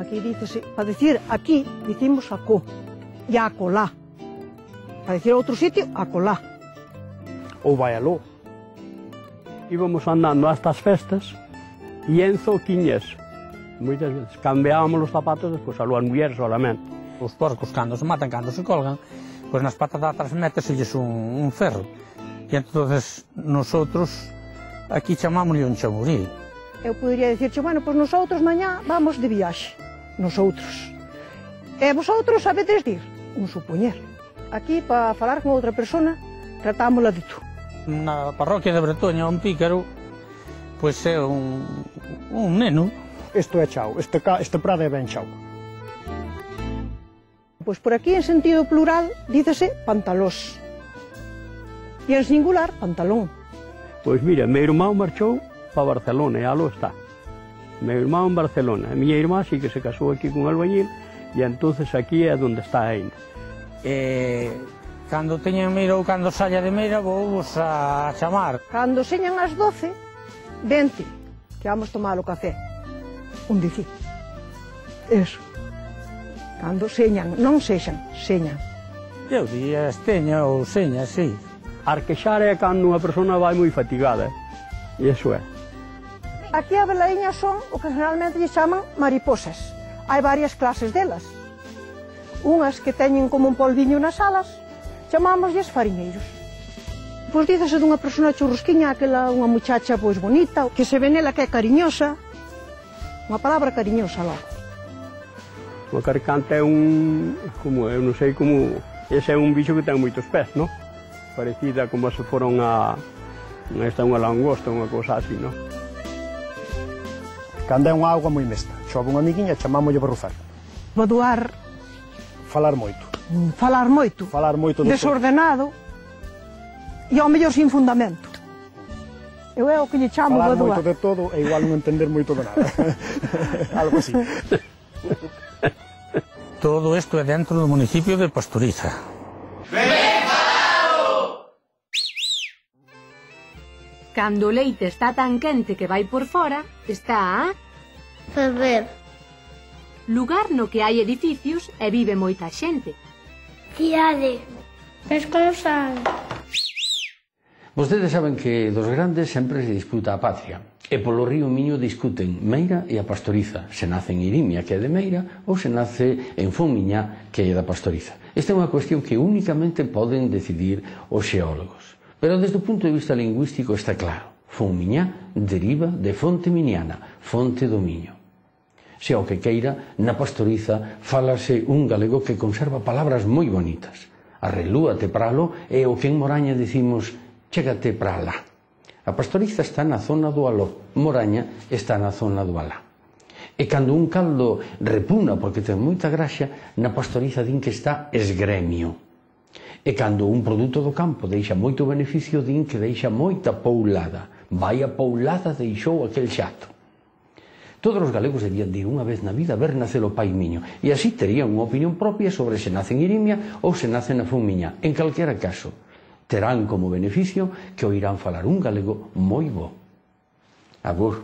Aquí dícese, para decir aquí, dicimos acó, e acolá. Para decir outro sitio, acolá. Ou vai aló. Íbamos andando a estas festas e en zoquiñas. Moitas veces cambiábamos os zapatos despois aló as mulleres solamente. Os porcos, cando se matan, cando se colgan, pois nas patas de atrás méteselles un ferro. E entonces nosotros aquí chamámosle un chamuril. Eu poderia dicirche, bueno, pois nosotros mañá vamos de viaxe. Nosotros. E vosotros sabedes dir? Un supoñer. Aquí, para falar con outra persona, tratámola de tú. Na parroquia de Bretoña, un pícaro, pois é un neno. Isto é chao, este prado é ben chao. Pois por aquí, en sentido plural, dícese pantalós. E en singular, pantalón. Pois mira, meu irmão marchou para Barcelona e aló está. Meu irmão en Barcelona. A miña irmá sí que se casou aquí con albañil e entonces aquí é onde está ainda. Cando teñen meira ou cando saia de meira, vou-vos a chamar. Cando señan as 12, vente, que vamos tomar o café. Un dicir. Eso. Cando señan, non sexan, señan. Eu día esteña ou seña, sí. Arquexar é cando unha persona vai moi fatigada. E iso é. Aquí as velaíñas son o que generalmente lle chaman mariposas. Hai varias clases delas. Unhas que teñen como un polviño nas alas, chamámoslles fariñeiros. Pois dícese dunha persona churrusquiña, aquela unha muchacha pois bonita, que se ve nela que é cariñosa. Unha palabra cariñosa logo. O carcante é como, eu non sei como, ese é un bicho que ten moitos pés, non? Parecida como se fora unha langosta, unha cosa así, non? Cando é unha auga moi mesta, chove unha amiguinha, chamámoslle barrufar. Baduar. Falar moito. Falar moito. Falar moito. Desordenado. E ao mellor sin fundamento. Eu é o que lle chamo baduar. Falar moito de todo e igual non entender moito de nada. Algo así. Todo isto é dentro do municipio de Pastoriza. Cando o leite está tan quente que vai por fora, está a ferver. Lugar no que hai edificios e vive moita xente. Cidade. Descansar. Vostedes saben que dos grandes sempre se disputa a patria. E polo río Miño discuten Meira e a Pastoriza, se nace en Irimia, que é de Meira, ou se nace en Fonmiñá, que é da Pastoriza. Esta é unha cuestión que únicamente poden decidir os xeólogos. Pero desde o punto de vista lingüístico está claro. Fonmiñá deriva de fonte miniana, fonte do Miño. Se ao que queira, na Pastoriza fálase un galego que conserva palabras moi bonitas. Arrelúate para aló é o que en Moraña decimos chégate para alá. A Pastoriza está na zona do aló, Moraña está na zona do alá. E cando un caldo repugna porque ten moita graxa, na Pastoriza din que está esgremio. E cando un produto do campo deixa moito beneficio, din que deixa moita poulada. Vai a poulada deixou aquel xato. Todos os galegos debían de ir unha vez na vida ver nacer o pai Miño, e así terían unha opinión propia sobre se nace en Irimia ou se nace na Fonmiñá. En calquera caso, terán como beneficio que oirán falar un galego moi bo. Agur.